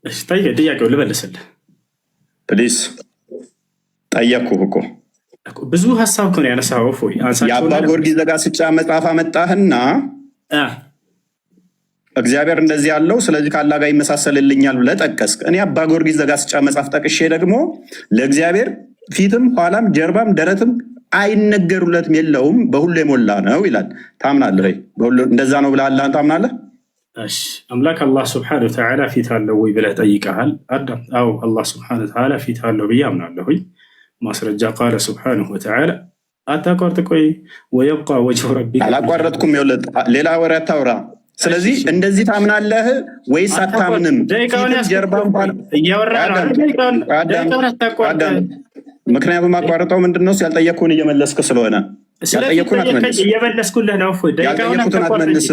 እሺ ጥያቄው ልመልስልህ ፕሊስ። ጠየቅኩህ እኮ ብዙ ሀሳብ እኮ ነው ያነሳኸው። እፎይ የአባ ጊዮርጊስ ዘጋስጫ መጽሐፍ አመጣህና እግዚአብሔር እንደዚህ ያለው ስለዚህ ከአላህ ጋር ይመሳሰልልኛል ብለህ ጠቀስክ። እኔ አባ ጊዮርጊስ ዘጋስጫ መጽሐፍ ጠቅሼ ደግሞ ለእግዚአብሔር ፊትም ኋላም ጀርባም ደረትም አይነገሩለትም የለውም በሁሉ የሞላ ነው ይላል። ታምናለህ ወይ? እንደዛ ነው ብለህ አላህን ታምናለህ? እሺ አምላክ አላህ ስብሐነሁ ወተዓላ ፊት አለው ወይ ብለህ ጠይቀሃል። አዳም አዎ አላህ ስብሐነሁ ወተዓላ ፊት አለው ብዬ አምናለሁኝ። ማስረጃ ቃለ ስብሐነሁ ወተዓላ አታቋርጥ። ቆይ ወየብቃ ወጅሁ ረቢከ አላቋረጥኩም። ሌላ ወሬ አታውራ። ስለዚህ እንደዚህ ታምናለህ ወይስ አታምንም? ምክንያቱም አቋርጠው ምንድን ነው ያልጠየቅኩህን እየመለስክ ስለሆነ ያልጠየቅኩህን አትመልስ። እየመለስኩልህ ነው። ያልጠየቅኩትን አትመልስ።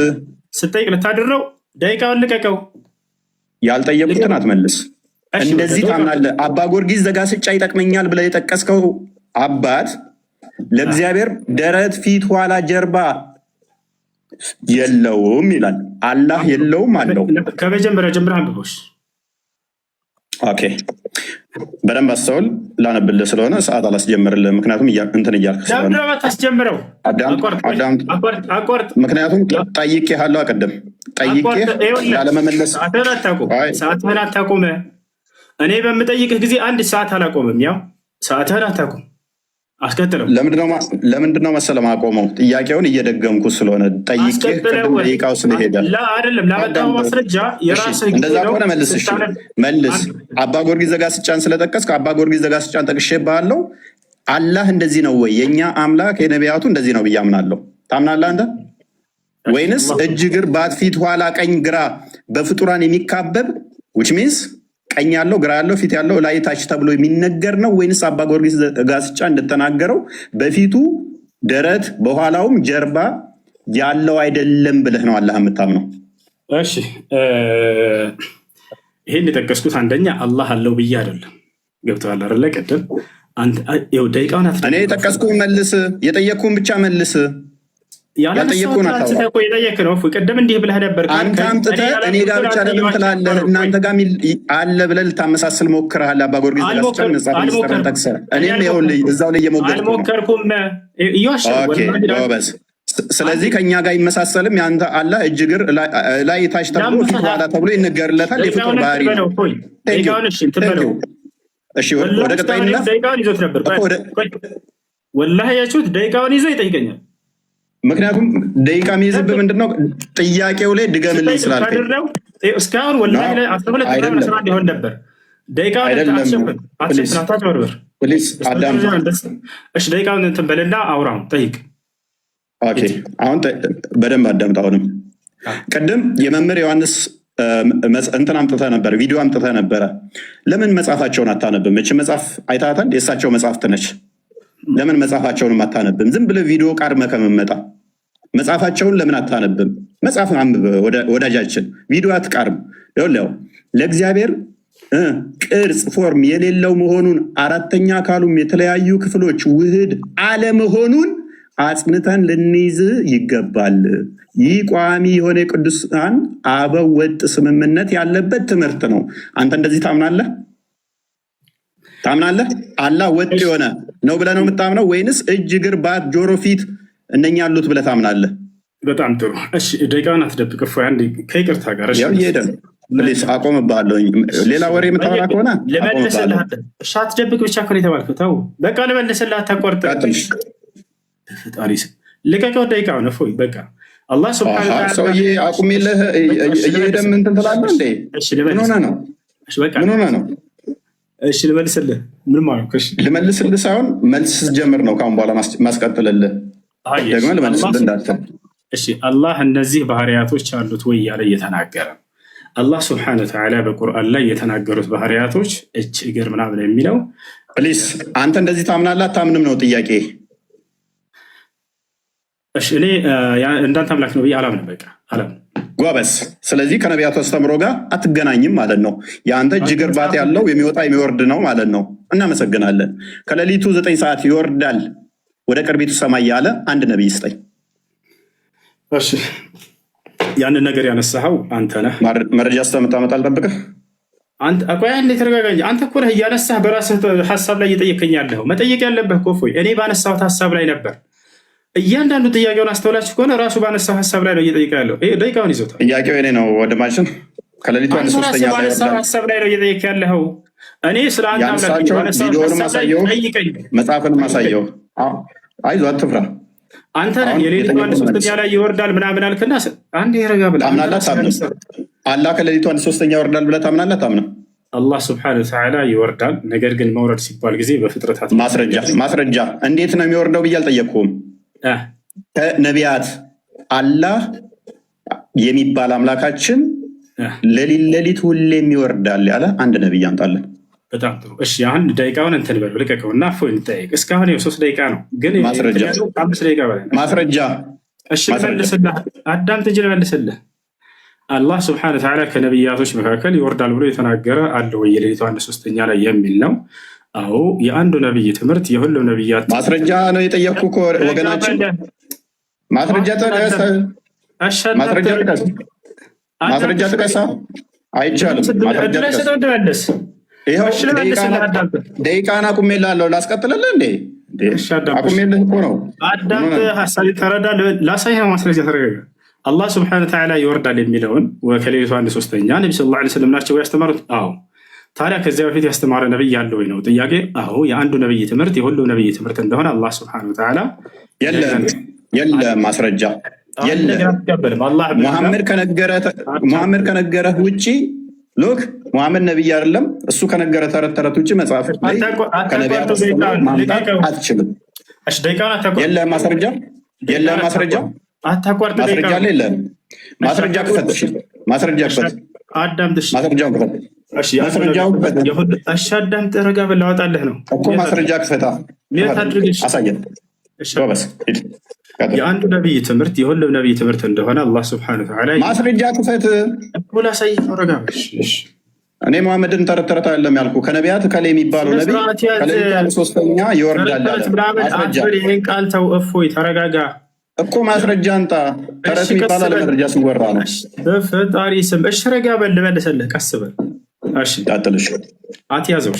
ስጠይቅ ልታድረው ደቂቃውን ልቀቀው። ያልጠየቅኩትን አትመልስ። እንደዚህ ታምናለህ? አባ ጊዮርጊስ ዘጋስጫ ይጠቅመኛል ብለህ የጠቀስከው አባት ለእግዚአብሔር ደረት፣ ፊት፣ ኋላ፣ ጀርባ የለውም ይላል። አላህ የለውም አለው። ከመጀመሪያ ጀምረህ አንብቦሽ። ኦኬ በደንብ አስተውል። ላነብልህ ስለሆነ ሰዓት አላስጀምርልህ። ምክንያቱም እንትን እያልክ ታስጀምረው። ምክንያቱም ጠይቄሃለሁ። አቀደም ጠይቄ ላለመመለስ ሰዓትህን አታቁም። እኔ በምጠይቅህ ጊዜ አንድ ሰዓት አላቆምም። ያው ሰዓትህን አታቁም። አስከትለው። ለምንድነው መሰለህ ማቆመው? ጥያቄውን እየደገምኩ ስለሆነ ጠይቄ ደቂቃው ስለሄደ አይደለም። ላመጣው ማስረጃ የራስህ እንደዛ ከሆነ መልስ። እሺ መልስ። አባ ጊዮርጊስ ዘጋስጫን ስለጠቀስክ አባ ጊዮርጊስ ዘጋስጫን ጠቅሼብሃለሁ። አላህ እንደዚህ ነው ወይ? የእኛ አምላክ የነቢያቱ እንደዚህ ነው ብዬ አምናለሁ። ታምናለህ አንተ? ወይንስ እጅ እግር ባት ፊት ኋላ ቀኝ ግራ በፍጡራን የሚካበብ ዊች ሚንስ ቀኝ ያለው ግራ ያለው ፊት ያለው ላይ ታች ተብሎ የሚነገር ነው? ወይንስ አባ ጊዮርጊስ ዘጋስጫ እንደተናገረው በፊቱ ደረት በኋላውም ጀርባ ያለው አይደለም ብለህ ነው አላህ የምታምነው? እሺ ይሄን የጠቀስኩት አንደኛ አላህ አለው ብዬ አይደለም። ገብቶሃል አይደለ? ቅድም ደቂቃውን እኔ የጠቀስኩህን መልስ፣ የጠየቅኩህን ብቻ መልስ። ያልጠየቅኩህን የጠየቅ ነው። ቅድም እንዲህ ብለህ ነበር። አንተ አምጥተህ እኔ ጋር ብቻ ለምን ትላለህ? እናንተ ጋር አለ ብለህ ልታመሳስል ሞክረሃል። አባ ጊዮርጊስ ዘጋስጫን መጽሐፍ ጠቅሰህ እኔም ይኸውልህ እዛው ላይ አልሞከርኩም። ስለዚህ ከእኛ ጋር ይመሳሰልም። የአንተ አላህ እጅ እግር ላይ ታች ተብሎ ፊት ኋላ ተብሎ ይነገርለታል። የፍጡር ባህሪ ነው። እሺ ወደ ቀጣይ ይዞት ነበር። ወላሂ ያችሁት ደቂቃውን ይዞ ይጠይቀኛል። ምክንያቱም ደቂቃ የሚይዝብህ ምንድነው? ጥያቄው ላይ ድገምልኝ ስላልከኝ እስካሁን ወላሂ ላይ 12 ሊሆን ነበር። ደቂቃውን እንትን በልና አውራውን ጠይቅ። አሁን በደንብ አዳምጥ። አሁንም ቅድም የመምህር ዮሐንስ እንትን አምጥተህ ነበር፣ ቪዲዮ አምጥተህ ነበረ። ለምን መጽሐፋቸውን አታነብም? እች መጽሐፍ አይታታል፣ የእሳቸው መጽሐፍት ነች። ለምን መጽሐፋቸውንም አታነብም? ዝም ብለህ ቪዲዮ ቃርመህ ከመመጣ መጽሐፋቸውን ለምን አታነብም? መጽሐፍ አንብብ ወዳጃችን፣ ቪዲዮ አትቃርም። ይኸውልህ ለእግዚአብሔር ቅርጽ ፎርም የሌለው መሆኑን አራተኛ አካሉም የተለያዩ ክፍሎች ውህድ አለመሆኑን አጽንተን ልንይዝ ይገባል። ይህ ቋሚ የሆነ የቅዱሳን አበው ወጥ ስምምነት ያለበት ትምህርት ነው። አንተ እንደዚህ ታምናለህ? አላህ ወጥ የሆነ ነው ብለህ ነው የምታምነው? ወይንስ እጅ እግር ባት ጆሮ ፊት እነኛ ያሉት ብለህ ታምናለህ? በጣም ጥሩ። እሺ ደቂቃውን አትደብቅ። አንድ ከይቅርታ ጋር እየሄደ ፕሊስ አቆምብሃለሁ። ሌላ ወሬ የምታወራ ከሆነ ልመልስልህ። እሺ አትደብቅ ብቻ እኮ ነው የተባልከው። ተው በቃ ልመልስልህ። አታቋርጥ። ፈጣሪ ልቀቀው። ደቂቃውን እፎይ በቃ አላህ ሱብሓነሁ ወተዓላ ሰውዬ አቁሜልህ እየሄደም እንትን ትላለህ እንዴ? ምን ሆነህ ነው? ምን ሆነህ ነው? እሺ ልመልስልህ። ምን ማለት ነው? ልመልስልህ ሳይሆን መልስ ስትጀምር ነው ካሁን በኋላ ማስቀጥልልህ። ደግሞ ልመልስልህ እንዳትል። እሺ አላህ እነዚህ ባህሪያቶች አሉት ወይ እያለ እየተናገረ አላህ ስብሐነ ወተዓላ በቁርአን ላይ የተናገሩት ባህሪያቶች እጅ እግር ምናምን የሚለው ፕሊስ አንተ እንደዚህ ታምናለህ አታምንም ነው ጥያቄ። እሺ እኔ እንዳንተ አምላክ ነው ብዬ አላምንም። በቃ አላምንም። ጎበዝ። ስለዚህ ከነቢያቱ አስተምሮ ጋር አትገናኝም ማለት ነው። የአንተ እጅ እግር ባት ያለው የሚወጣ የሚወርድ ነው ማለት ነው። እናመሰግናለን። ከሌሊቱ 9 ሰዓት ይወርዳል ወደ ቅርቢቱ ሰማይ ያለ አንድ ነቢይ ስጠኝ። እሺ ያንን ነገር ያነሳኸው አንተ ነህ። መረጃ ስተምታመጣ አልጠብቅህ። ቆይ አንዴ ተረጋጋ እንጂ አንተ እኮ ነህ እያነሳህ በራስህ ሀሳብ ላይ እየጠየቀኝ ያለኸው። መጠየቅ ያለብህ እኮ እፎይ እኔ ባነሳሁት ሀሳብ ላይ ነበር። እያንዳንዱ ጥያቄውን አስተውላችሁ ከሆነ ራሱ ባነሳው ሀሳብ ላይ ነው እየጠየቀ ያለው። ደቂቃውን ይዞታል። ጥያቄው እኔ ነው ወንድማችን። ከሌሊቱ አንድ ሶስተኛ ባነሳው ሀሳብ ላይ ነው እየጠየቀ ያለኸው። እኔ ስለ አንተ ቪዲዮንም አሳየው፣ መጽሐፍንም አሳየው። አይዞህ አትፍራ። አንተ ነህ የሌሊቱ አንድ ሶስተኛ ላይ ይወርዳል ምናምን አልክና አንዴ ረጋ ብለህ ታምናለህ? አላህ ከሌሊቱ አንድ ሶስተኛ ይወርዳል ብለህ ታምናለህ? ታምነህ አላህ ስብሐነሁ ወተዓላ ይወርዳል። ነገር ግን መውረድ ሲባል ጊዜ በፍጥረታት ማስረጃ እንዴት ነው የሚወርደው ብዬ አልጠየቅኩም። ከነቢያት አላህ የሚባል አምላካችን ሌሊት ሁሌም ይወርዳል ያለ አንድ ነቢይ አምጣለን። በጣም ጥሩ። እሺ አሁን ደቂቃውን እንትን በለው ልቀቀው እና እፎይ እንጠይቅ። እስካሁን 3 ደቂቃ ነው፣ ግን 5 ደቂቃ በላይ ማስረጃ። እሺ ልመልስልህ፣ አዳምጥ እንጂ ልመልስልህ። አላህ ስብሐነሁ ወተዓላ ከነቢያቶች መካከል ይወርዳል ብሎ የተናገረ አለ ወይ? የሌሊቱ 1/3 ላይ የሚል ነው። አዎ የአንዱ ነቢይ ትምህርት የሁሉም ነቢያት ማስረጃ ነው የጠየቅኩ እኮ ወገናችን። ማስረጃ ጥቀስ። አይቻልም። ደቂቃን አቁሜልሃለሁ። ላስቀጥልልህ እንዴ? አቁሜልህ እኮ ነው። አዳምጥ፣ ሀሳብ ተረዳ። ላሳይህ ማስረጃ ተረጋጋ። አላህ ስብሐነሁ ወተዓላ ይወርዳል የሚለውን ከሌሊቱ 1/3 ነቢ ሰለላሁ ዐለይሂ ወሰለም ናቸው ያስተማሩት። አዎ ታዲያ ከዚያ በፊት ያስተማረ ነብይ ያለ ወይ ነው ጥያቄ። አዎ የአንዱ ነብይ ትምህርት የሁሉም ነብይ ትምህርት እንደሆነ አላህ ስብሐነሁ ወተዓላ የለም ማስረጃ የለም። ሙሐመድ ከነገረህ ውጭ ሎክ ሙሐመድ ነብይ አይደለም። እሱ ከነገረ ተረት ተረት ውጭ መጽሐፍ ላይ ከነቢያት ማምጣት አትችልም። የለም ማስረጃ የለም ማስረጃ ማስረጃ የለም። ማስረጃ ክፈት። ማስረጃ ክፈት። ማስረጃውን ክፈት። አዳምጥ፣ ረጋ በል። ላወጣልህ ነው እኮ ማስረጃ ክፈታ። አሳየን። የአንዱ ነቢይ ትምህርት የሁሉም ነቢይ ትምህርት እንደሆነ አላህ ስብሐነሁ ወተዓላ ማስረጃ ክፈት እኮ ላሳይህ ነው። ረጋ በል። እኔ ሙሐመድን ተረት ተረት አይደለም ያልኩ። ከነቢያት ከሌ የሚባለው ነቢይ ከሌሊቱ 1/3 ይወርዳል ማስረጃ። ይህን ቃል ተው፣ እፎይ ተረጋጋ እኮ ማስረጃ አንጣ። ተረት የሚባል መረጃ ሲወራ ነው። በፈጣሪ ስም እሺ፣ ረጋ በል። ልመልስልህ፣ ቀስ በል። እሺ ዳጥልሽ አትያዘው።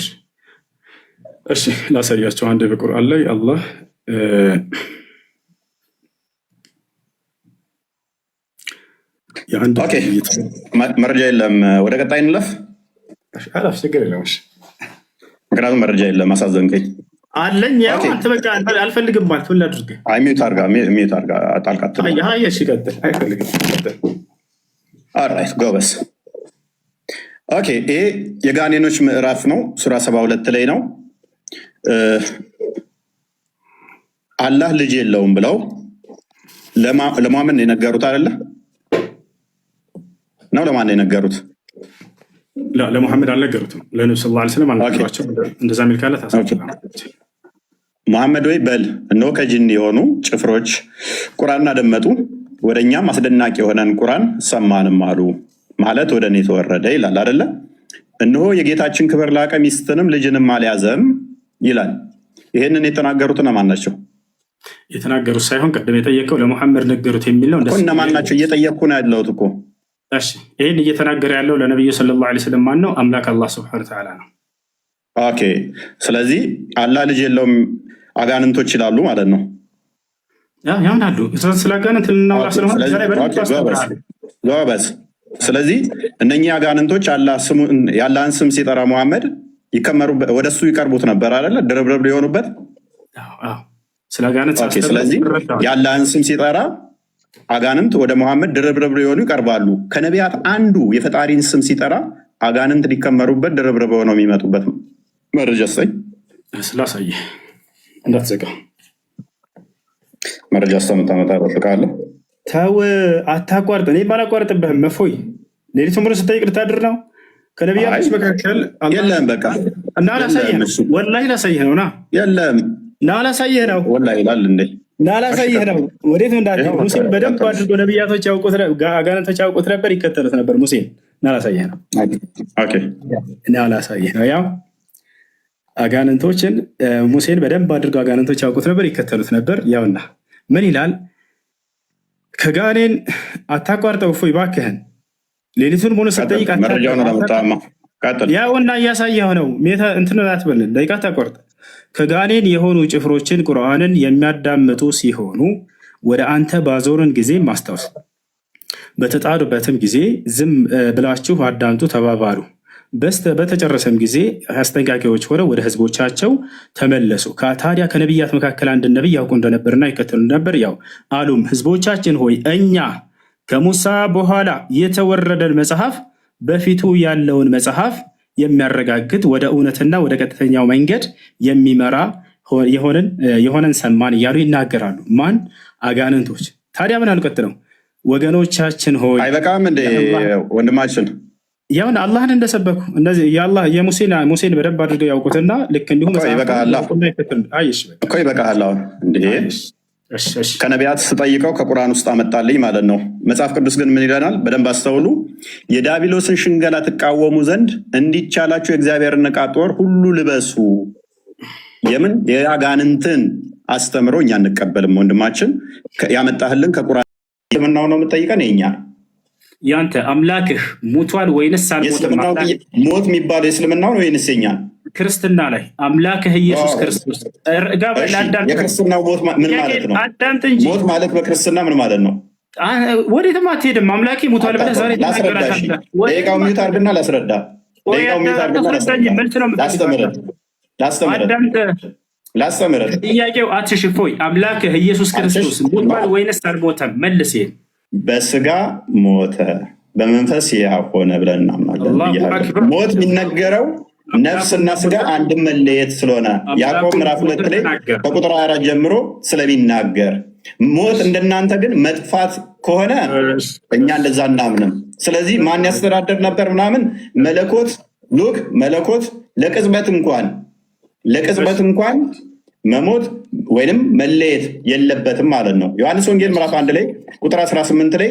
እሺ ላሳያቸው። አንድ በቁርአን ላይ አላህ መረጃ የለም። ወደ ቀጣይ እንለፍ። ችግር የለም። ምክንያቱም መረጃ የለም። አሳዘንከኝ። አለኝ ያው አንተ በቃ አልፈልግም ማለት ምን ላድርግ? ሚዩት አድርጋ ጣልቃት። ቀጥል። አይፈልግም። ኦልራይት ጎበስ። ኦኬ ይሄ የጋኔኖች ምዕራፍ ነው። ሱራ 72 ላይ ነው። አላህ ልጅ የለውም ብለው ለሙሐመድ ነው የነገሩት አይደለ? ነው ለማን ነው የነገሩት? ለሙሐመድ አልነገሩትም። ለነብዩ ሰለላሁ ዐለይሂ ወሰለም አልነገሯቸው። እንደዛ ሚል ካለ ሙሐመድ ወይ በል እነሆ ከጅን የሆኑ ጭፍሮች ቁርአንን አደመጡ፣ ወደ እኛም አስደናቂ የሆነን ቁርአን ሰማንም አሉ። ማለት ወደ እኔ ተወረደ ይላል አይደለ? እነሆ የጌታችን ክብር ላቀ፣ ሚስትንም ልጅንም አልያዘም ይላል። ይህንን የተናገሩት እነማን ናቸው? የተናገሩት ሳይሆን ቅድም የጠየቀው ለሙሐመድ ነገሩት የሚል ነው። እነማን ናቸው? እየጠየቅኩ ነው ያለሁት እኮ። እሺ ይህን እየተናገረ ያለው ለነቢዩ ሰለላሁ ዐለይሂ ወሰለም ማን ነው? አምላክ አላህ ሱብሓነሁ ወተዓላ ነው። ኦኬ ስለዚህ አላህ ልጅ የለውም አጋንንቶች ይላሉ ማለት ነው። ያምናሉ። ስለ አጋንንት ልናወራ ስለሆነ ጎበዝ። ስለዚህ እነኚህ አጋንንቶች የአላህን ስም ሲጠራ ሙሐመድ ወደ እሱ ይቀርቡት ነበር አይደለ? ድርብርብ ሊሆኑበት። ስለዚህ የአላህን ስም ሲጠራ አጋንንት ወደ ሙሐመድ ድርብርብ ሊሆኑ ይቀርባሉ። ከነቢያት አንዱ የፈጣሪን ስም ሲጠራ አጋንንት ሊከመሩበት ድርብርብ ሆነው የሚመጡበት መረጃ ስጠኝ። ስላሳየ እንዳትዘጋ መረጃ እስከምታመጣ እጠብቅሃለሁ። ተው አታቋርጥ። እኔ ባላቋርጥብህም መፎይ ሌሊቱን ሙሉ ስጠይቅ ልታድር ነው። ከነቢያቶች መካከል የለም። በቃ እና ላሳየህ ነው። ወላሂ ላሳየህ ነው። ና የለም እና ላሳየህ ነው። ወላሂ ይላል እንዴ? እና ላሳየህ ነው። ወዴት እንዳለ ሙሴን በደንብ አድርጎ ነቢያቶች ያውቁት፣ አጋንንቶች ያውቁት ነበር፣ ይከተሉት ነበር ሙሴን። እና ላሳየህ ነው። እና ላሳየህ ነው። ያው አጋንንቶችን ሙሴን በደንብ አድርጎ አጋንንቶች ያውቁት ነበር፣ ይከተሉት ነበር። ያውና ምን ይላል? ከጋኔን አታቋርጠው እፎይ እባክህን። ሌሊቱን ሙሉ ስጠይቅ መረጃውን ለምታማ ቀጥል። ያውና እያሳየው ነው። እንትን አትበልን፣ ደቂቃ ታቆርጥ። ከጋኔን የሆኑ ጭፍሮችን ቁርአንን የሚያዳምጡ ሲሆኑ ወደ አንተ ባዞርን ጊዜ ማስታወስ፣ በተጣሉበትም ጊዜ ዝም ብላችሁ አዳምጡ ተባባሉ። በተጨረሰም ጊዜ አስጠንቃቂዎች ሆነው ወደ ህዝቦቻቸው ተመለሱ። ታዲያ ከነቢያት መካከል አንድ ነቢይ ያውቁ እንደነበርና ይከተሉ ነበር። ያው አሉም፣ ህዝቦቻችን ሆይ እኛ ከሙሳ በኋላ የተወረደን መጽሐፍ በፊቱ ያለውን መጽሐፍ የሚያረጋግጥ ወደ እውነትና ወደ ቀጥተኛው መንገድ የሚመራ የሆነን ሰማን እያሉ ይናገራሉ። ማን? አጋንንቶች። ታዲያ ምን አልቀጥለው? ወገኖቻችን ሆይ አይበቃም እንደ ወንድማችን ያውን አላህን እንደሰበኩ እነዚህ ሙሴን በደንብ አድርገው ያውቁትና ልክ እንዲሁም ይበቃል። አሁን ከነቢያት ስጠይቀው ከቁርአን ውስጥ አመጣልኝ ማለት ነው። መጽሐፍ ቅዱስ ግን ምን ይለናል? በደንብ አስተውሉ። የዲያብሎስን ሽንገላ ትቃወሙ ዘንድ እንዲቻላችሁ የእግዚአብሔርን ዕቃ ጦር ሁሉ ልበሱ። የምን የአጋንንትን አስተምሮ እኛ እንቀበልም። ወንድማችን ያመጣህልን ከቁርአን ምናው ነው የምጠይቀን የኛ ያንተ አምላክህ ሙቷል ወይንስ አልሞተም? ሞት የሚባለው የእስልምናው ነው ወይንስ የኛ ክርስትና ላይ አምላክህ ኢየሱስ ክርስቶስ የክርስትናው ሞት ምን ማለት ነው? ሞት ማለት በክርስትና ምን ማለት ነው? ወዴትም አትሄድም። አምላኬ ሙቷል ብለህ ዛሬ ደቂቃው ሚዩት አድርግና ላስረዳ። ላስተምረን ጥያቄው አትሽፎይ። አምላክህ ኢየሱስ ክርስቶስ ሙቷል ወይንስ አልሞተም? መልስ። በስጋ ሞተ በመንፈስ ሕያው ሆነ ብለን እናምናለን። ሞት የሚነገረው ነፍስና ስጋ አንድ መለየት ስለሆነ ያዕቆብ ምዕራፍ 2 ላይ ከቁጥር 24 ጀምሮ ስለሚናገር፣ ሞት እንደናንተ ግን መጥፋት ከሆነ እኛ እንደዛ እናምንም። ስለዚህ ማን ያስተዳደር ነበር ምናምን መለኮት ለቅጽበት እንኳን መሞት ወይንም መለየት የለበትም ማለት ነው። ዮሐንስ ወንጌል ምዕራፍ 1 ላይ ቁጥር 18 ላይ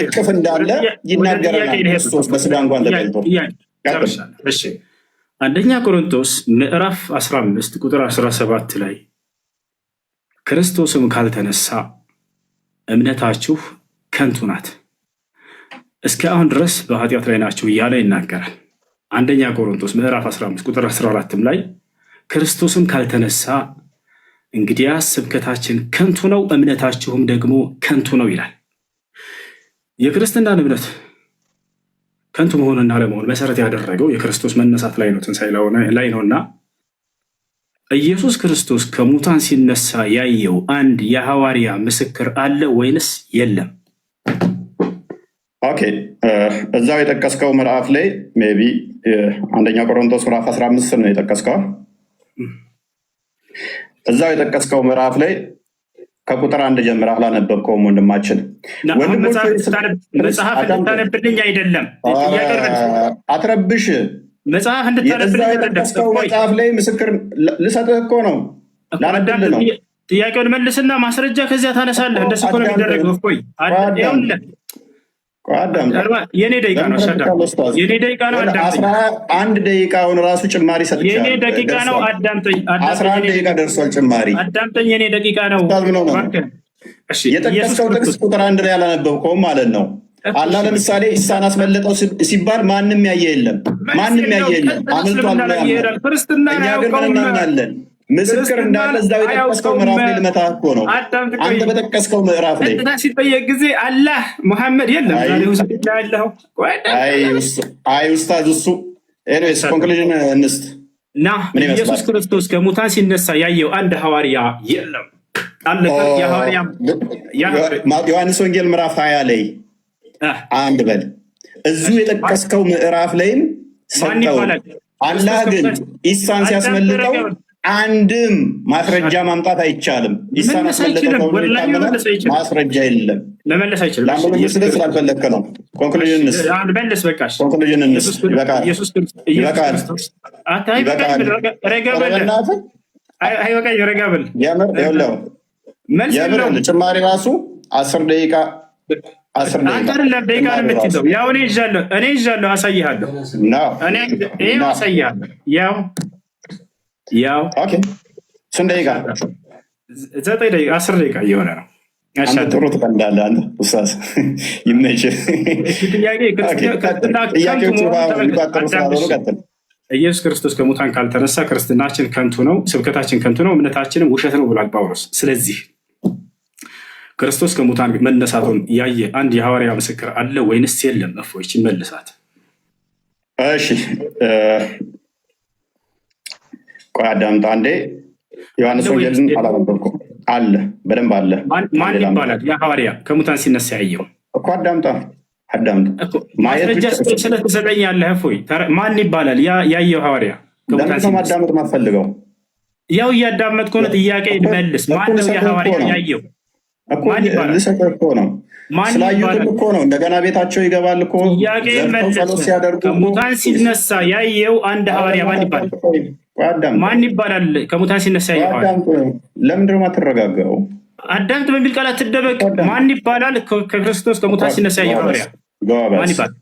እቅፍ እንዳለ ይናገረናል። ክርስቶስ በስጋ እንኳን ተገልጦ አንደኛ ቆሮንቶስ ምዕራፍ 15 ቁጥር 17 ላይ ክርስቶስም ካልተነሳ እምነታችሁ ከንቱ ናት፣ እስከ አሁን ድረስ በኃጢአት ላይ ናችሁ እያለ ይናገራል። አንደኛ ቆሮንቶስ ምዕራፍ 15 ቁጥር 14 ላይ ክርስቶስም ካልተነሳ እንግዲያስ ስብከታችን ከንቱ ነው፣ እምነታችሁም ደግሞ ከንቱ ነው ይላል። የክርስትናን እምነት ከንቱ መሆንና አለመሆን መሰረት ያደረገው የክርስቶስ መነሳት ላይ ነው፣ ትንሣኤ ላይ ነውና ኢየሱስ ክርስቶስ ከሙታን ሲነሳ ያየው አንድ የሐዋርያ ምስክር አለ ወይንስ የለም? ኦኬ፣ እዛው የጠቀስከው ምዕራፍ ላይ ሜይ ቢ አንደኛ ቆሮንቶስ ምዕራፍ 15 ነው የጠቀስከው። እዛው የጠቀስከው ምዕራፍ ላይ ከቁጥር 1 ጀምረህ አላነበብከውም ወንድማችን። መጽሐፍ እንድታነብልኝ አይደለም አትረብሽ። መጽሐፍ እንድታነብልኝ መጽሐፍ ላይ ምስክር ልሰጥህ እኮ ነው፣ ላነብልህ ነው። ጥያቄውን መልስና ማስረጃ ከዚያ ታነሳለህ። እንደሱ እኮ ነው የሚደረገው። እኮይ የኔ ደቂቃ ነው፣ የኔ ደቂቃ ነው። አንድ ደቂቃውን ራሱ ጭማሪ ሰጥቻለሁ። የኔ ደቂቃ ነው፣ አዳምጠኝ። 11 ደቂቃ ደርሷል ጭማሪ። አዳምጠኝ፣ የኔ ደቂቃ ነው። የጠቀስከው ጥቅስ ቁጥር 1 ላይ ያላነበብከውም ማለት ነው። አላህ ለምሳሌ ኢሳን አስመለጠው ሲባል ማንም ያየ የለም፣ ማንም ያየ የለም፣ አምልጧል። እኛ ግን ምን እናምናለን? ምስክር እንዳለ እዛው የጠቀስከው ምዕራፍ ላይ ልመታ እኮ ነው። አንተ በጠቀስከው ምዕራፍ ላይ ሲጠየቅ ጊዜ አላህ ሙሐመድ የለም ያለው። አይ ኡስታዝ፣ እሱ ኤኒዌይስ ኮንክሉዥን እንስት እና ኢየሱስ ክርስቶስ ከሙታን ሲነሳ ያየው አንድ ሐዋርያ የለም። ዮሐንስ ወንጌል ምዕራፍ 20 ላይ አንድ በል እዚሁ የጠቀስከው ምዕራፍ ላይም ሰጠው። አላህ ግን ኢሳን ሲያስመልጠው አንድም ማስረጃ ማምጣት አይቻልም። ኢሳን አስመለጠው ማስረጃ የለም። ለመለስ አይችልም። ስላልፈለግክ ነው። ኮንክሉዥን ጭማሪ ራሱ 10 ደቂቃ እኔ ይዣለሁ፣ አሳይሃለሁ። ስንት ደቂቃ? 9 ደቂቃ 10 ደቂቃ እየሆነ ነው። አንተ ጥሩ ትቀልዳለህ። አንተ ኡስታዝ ይመችህ። ኢየሱስ ክርስቶስ ከሙታን ካልተነሳ ክርስትናችን ከንቱ ነው፣ ስብከታችን ከንቱ ነው፣ እምነታችንም ውሸት ነው ብሏል ጳውሎስ። ስለዚህ ክርስቶስ ከሙታን መነሳቱን ያየ አንድ የሐዋርያ ምስክር አለ ወይንስ የለም? እፎይች መልሳት። እሺ ቆይ አዳምጣ አንዴ። ዮሐንስ ወንጌልን አላነበብኩም። አለ በደንብ አለ። ማን ይባላል ያ ሐዋርያ ከሙታን ሲነሳ ያየው? እኮ አዳምጣ ማስረጃ ስለተሰጠኝ ያለህ እፎይ፣ ማን ይባላል ያየው ሐዋርያ ከሙታን ሲነሳ? ማዳመጥ ማትፈልገው? ያው እያዳመጥኩ ነው። ጥያቄ መልስ። ማን ነው ያ ሐዋርያ ያየው? ማን ይባላል? ነው ስላዩትም እኮ ነው። እንደገና ቤታቸው ይገባል እኮ ጥያቄ መልስ። ሲያደርጉ ከሙታን ሲነሳ ያየው አንድ ሐዋርያ ማን ይባላል? ማን ይባላል? ከሙታን ሲነሳ ያየው ለምንድነው የማትረጋገው? አዳምጥ በሚል ቃል አትደበቅ። ማን ይባላል? ከክርስቶስ ከሙታን ሲነሳ ያየው ሐዋርያ ማን ይባላል?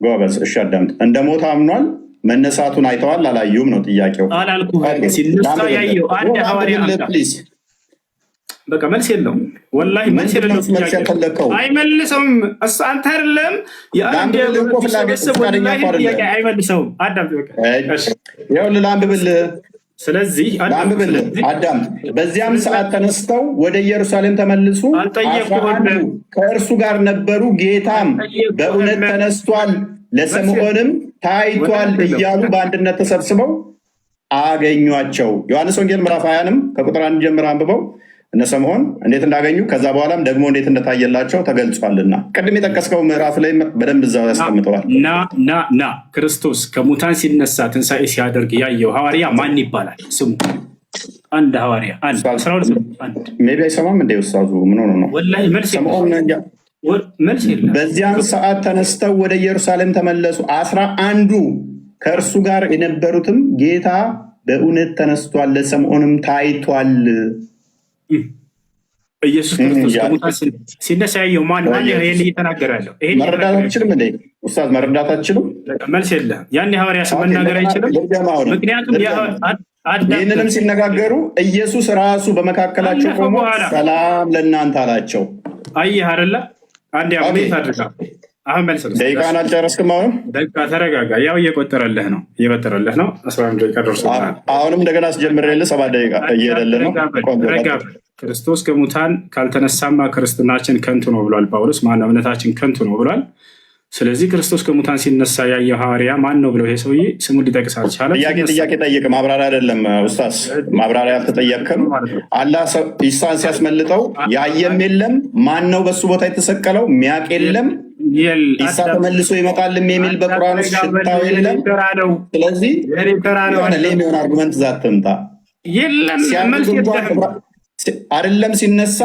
ጎበዝ። እሺ አዳምጥ። እንደ ሞት አምኗል። መነሳቱን አይተዋል አላዩም ነው ጥያቄው። አላልኩህም። ሲነሳ ያየው አንድ ሐዋርያ በቃ መልስ የለውም። ወላሂ መልስ የሌለው አይመልሰውም። እሱ አንተ አይደለም የአንድ ቤተሰብ ወላሂ ጥያቄ አይመልሰውም። አዳምጥ በቃ ይኸውልህ ላንብብልህ። ስለዚህ ላንብብልህ አዳምጥ። በዚያም ሰዓት ተነስተው ወደ ኢየሩሳሌም ተመልሱ፣ ከእርሱ ጋር ነበሩ። ጌታም በእውነት ተነስቷል፣ ለስምዖንም ታይቷል እያሉ በአንድነት ተሰብስበው አገኟቸው። ዮሐንስ ወንጌል ምዕራፍ 20ንም ከቁጥር 1 ጀምር አንብበው እነ ስምዖን እንዴት እንዳገኙ ከዛ በኋላም ደግሞ እንዴት እንደታየላቸው ተገልጿልና ቅድም የጠቀስከው ምዕራፍ ላይ በደንብ እዛው ያስቀምጠዋል። ና ክርስቶስ ከሙታን ሲነሳ ትንሣኤ ሲያደርግ ያየው ሐዋርያ ማን ይባላል? ስሙ አንድ ሐዋርያ ሜይ ቢ አይሰማም እንደ ውሳዙ ምን ሆኖ ነው? ወላሂ መልስ የለም። በዚያን ሰዓት ተነስተው ወደ ኢየሩሳሌም ተመለሱ። 11ዱ ከእርሱ ጋር የነበሩትም ጌታ በእውነት ተነስቷል፣ ለስምዖንም ታይቷል። ኢየሱስ ክርስቶስ ከሙታን ሲነሳ ያየው ማን እየተናገረ ያለው? መረዳት አትችልም እንዴ ኡስታዝ? መረዳት አትችልም? መልስ የለም። ያን ሐዋርያ ስም መናገር አይችልም። ምክንያቱም ይህንንም ሲነጋገሩ ኢየሱስ ራሱ በመካከላቸው ቆሞ ሰላም ለእናንተ አላቸው። አየህ አይደለ? አንድ ቤት አድርጋ አሁን መልስ ነው። ደቂቃን አልጨረስክም? አሁን ደቂቃ ተረጋጋ። ያው እየቆጠረልህ ነው 11 ደቂቃ ደርሶታል። አሁንም እንደገና አስጀምሬልህ 7 ደቂቃ እየሄደልህ ነው። ክርስቶስ ከሙታን ካልተነሳማ ክርስትናችን ከንቱ ነው ብሏል ጳውሎስ። ማነው? እምነታችን ከንቱ ነው ብሏል። ስለዚህ ክርስቶስ ከሙታን ሲነሳ ያየው ሐዋርያ ማን ነው ብለው ይሄ ሰውዬ ስሙን ሊጠቅስ አልቻለም። ጥያቄ ጠይቅ። ማብራሪያ አይደለም ኡስታዝ፣ ማብራሪያ አልተጠየቅም። አላህ ኢሳን ሲያስመልጠው ያየም የለም፣ ማን ነው በሱ ቦታ የተሰቀለው ሚያቅ የለም፣ ኢሳ ተመልሶ ይመጣልም የሚል በቁርአን ውስጥ ሽታው የለም። ስለዚህ ሌሚሆን አርጉመንት ዛትምጣ አይደለም ሲነሳ